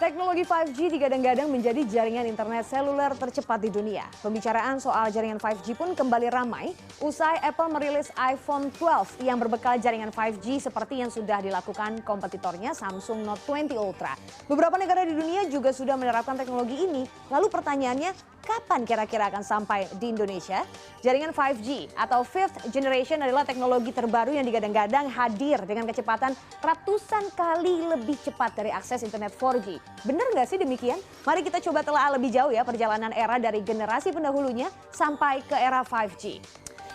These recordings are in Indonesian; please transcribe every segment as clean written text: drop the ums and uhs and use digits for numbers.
Teknologi 5G digadang-gadang menjadi jaringan internet seluler tercepat di dunia. Pembicaraan soal jaringan 5G pun kembali ramai usai Apple merilis iPhone 12 yang berbekal jaringan 5G seperti yang sudah dilakukan kompetitornya Samsung Note 20 Ultra. Beberapa negara di dunia juga sudah menerapkan teknologi ini. Lalu pertanyaannya, kapan kira-kira akan sampai di Indonesia? Jaringan 5G atau Fifth Generation adalah teknologi terbaru yang digadang-gadang hadir dengan kecepatan ratusan kali lebih cepat dari akses internet 4G. Benar nggak sih demikian? Mari kita coba telah lebih jauh ya perjalanan era dari generasi pendahulunya sampai ke era 5G.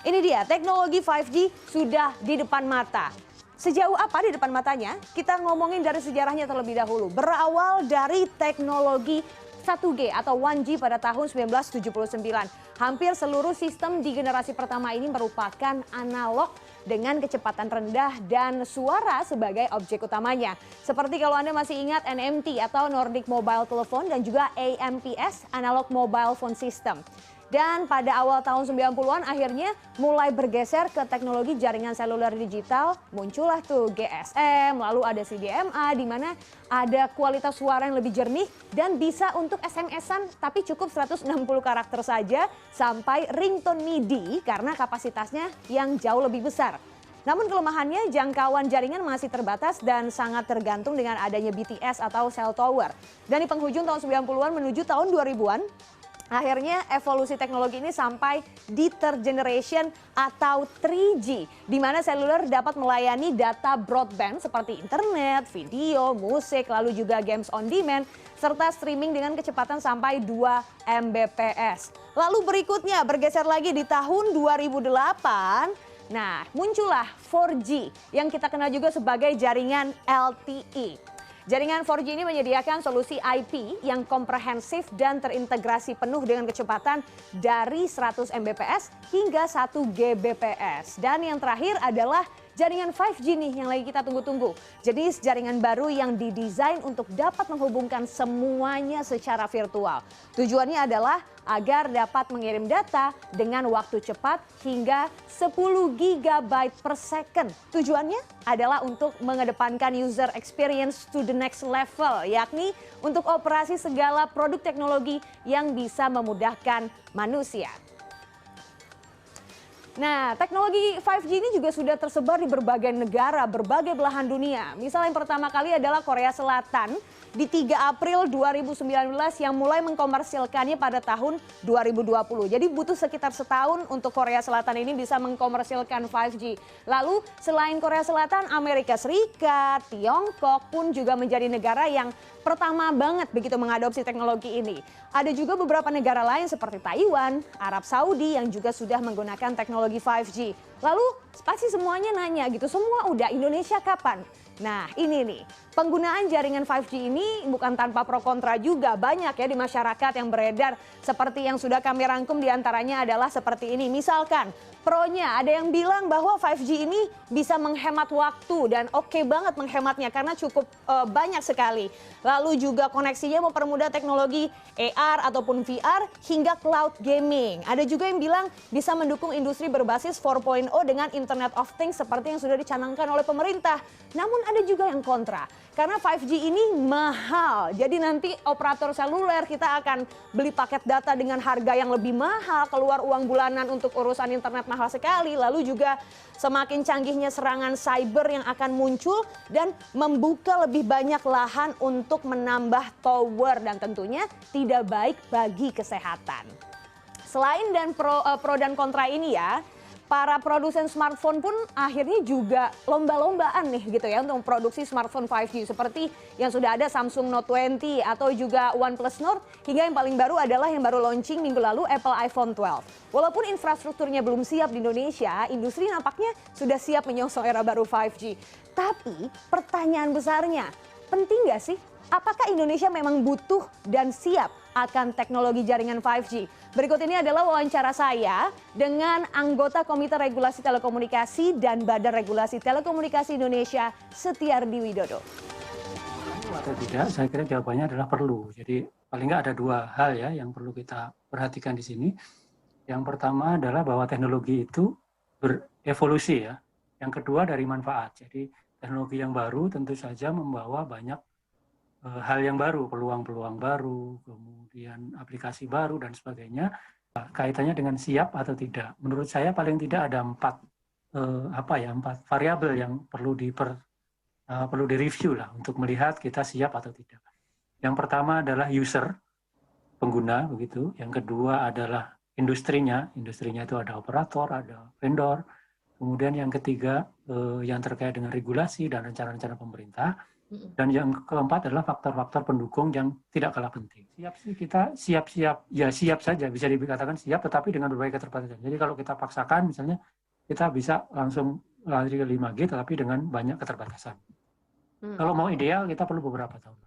Ini dia, teknologi 5G sudah di depan mata. Sejauh apa di depan matanya? Kita ngomongin dari sejarahnya terlebih dahulu. Berawal dari teknologi 1G atau 1G pada tahun 1979. Hampir seluruh sistem di generasi pertama ini merupakan analog dengan kecepatan rendah dan suara sebagai objek utamanya. Seperti kalau Anda masih ingat NMT atau Nordic Mobile Telephone dan juga AMPS, Analog Mobile Phone System. Dan pada awal tahun 90-an akhirnya mulai bergeser ke teknologi jaringan seluler digital. Muncullah tuh GSM, lalu ada CDMA di mana ada kualitas suara yang lebih jernih dan bisa untuk SMS-an tapi cukup 160 karakter saja sampai ringtone MIDI karena kapasitasnya yang jauh lebih besar. Namun kelemahannya jangkauan jaringan masih terbatas dan sangat tergantung dengan adanya BTS atau cell tower. Dan di penghujung tahun 90-an menuju tahun 2000-an, akhirnya evolusi teknologi ini sampai di third generation atau 3G, di mana seluler dapat melayani data broadband seperti internet, video, musik, lalu juga games on demand, serta streaming dengan kecepatan sampai 2 Mbps. Lalu berikutnya bergeser lagi di tahun 2008, nah muncullah 4G yang kita kenal juga sebagai jaringan LTE. Jaringan 4G ini menyediakan solusi IP yang komprehensif dan terintegrasi penuh dengan kecepatan dari 100 Mbps hingga 1 Gbps. Dan yang terakhir adalah jaringan 5G nih yang lagi kita tunggu-tunggu. Jenis jaringan baru yang didesain untuk dapat menghubungkan semuanya secara virtual. Tujuannya adalah agar dapat mengirim data dengan waktu cepat hingga 10 GB per second. Tujuannya adalah untuk mengedepankan user experience to the next level, yakni untuk operasi segala produk teknologi yang bisa memudahkan manusia. Nah, teknologi 5G ini juga sudah tersebar di berbagai negara, berbagai belahan dunia. Misal yang pertama kali adalah Korea Selatan di 3 April 2019 yang mulai mengkomersilkannya pada tahun 2020. Jadi butuh sekitar setahun untuk Korea Selatan ini bisa mengkomersilkan 5G. Lalu selain Korea Selatan, Amerika Serikat, Tiongkok pun juga menjadi negara yang pertama banget begitu mengadopsi teknologi ini. Ada juga beberapa negara lain seperti Taiwan, Arab Saudi yang juga sudah menggunakan teknologi 5G. Lalu pasti semuanya nanya gitu, semua udah, Indonesia kapan? Nah ini nih, penggunaan jaringan 5G ini bukan tanpa pro kontra juga, banyak ya di masyarakat yang beredar. Seperti yang sudah kami rangkum diantaranya adalah seperti ini. Misalkan pro-nya ada yang bilang bahwa 5G ini bisa menghemat waktu dan oke banget menghematnya karena cukup banyak sekali. Lalu juga koneksinya mempermudah teknologi AR ataupun VR hingga cloud gaming. Ada juga yang bilang bisa mendukung industri berbasis 4.0 dengan Internet of Things seperti yang sudah dicanangkan oleh pemerintah. Namun ada juga yang kontra, karena 5G ini mahal. Jadi nanti operator seluler kita akan beli paket data dengan harga yang lebih mahal, keluar uang bulanan untuk urusan internet mahal sekali. Lalu juga semakin canggihnya serangan cyber yang akan muncul dan membuka lebih banyak lahan untuk menambah tower dan tentunya tidak baik bagi kesehatan. Selain dan pro dan kontra ini ya, para produsen smartphone pun akhirnya juga lomba-lombaan nih gitu ya untuk memproduksi smartphone 5G seperti yang sudah ada Samsung Note 20 atau juga OnePlus Nord hingga yang paling baru adalah yang baru launching minggu lalu Apple iPhone 12. Walaupun infrastrukturnya belum siap di Indonesia, industri nampaknya sudah siap menyongsong era baru 5G. Tapi pertanyaan besarnya, penting nggak sih? Apakah Indonesia memang butuh dan siap akan teknologi jaringan 5G? Berikut ini adalah wawancara saya dengan anggota Komite Regulasi Telekomunikasi dan Badan Regulasi Telekomunikasi Indonesia, Setiardi Widodo. Atau tidak, saya kira jawabannya adalah perlu. Jadi paling nggak ada dua hal ya yang perlu kita perhatikan di sini. Yang pertama adalah bahwa teknologi itu berevolusi ya. Yang kedua dari manfaat. Jadi teknologi yang baru tentu saja membawa banyak hal yang baru, peluang-peluang baru, kemudian aplikasi baru dan sebagainya. Kaitannya dengan siap atau tidak. Menurut saya paling tidak ada empat variabel yang perlu direview lah untuk melihat kita siap atau tidak. Yang pertama adalah user, pengguna begitu. Yang kedua adalah industrinya itu ada operator, ada vendor. Kemudian yang ketiga yang terkait dengan regulasi dan rencana-rencana pemerintah. Dan yang keempat adalah faktor-faktor pendukung yang tidak kalah penting. Kita siap saja, bisa dikatakan siap, tetapi dengan berbagai keterbatasan. Jadi kalau kita paksakan, misalnya kita bisa langsung lari ke 5G, tetapi dengan banyak keterbatasan. Kalau mau ideal, kita perlu beberapa tahun.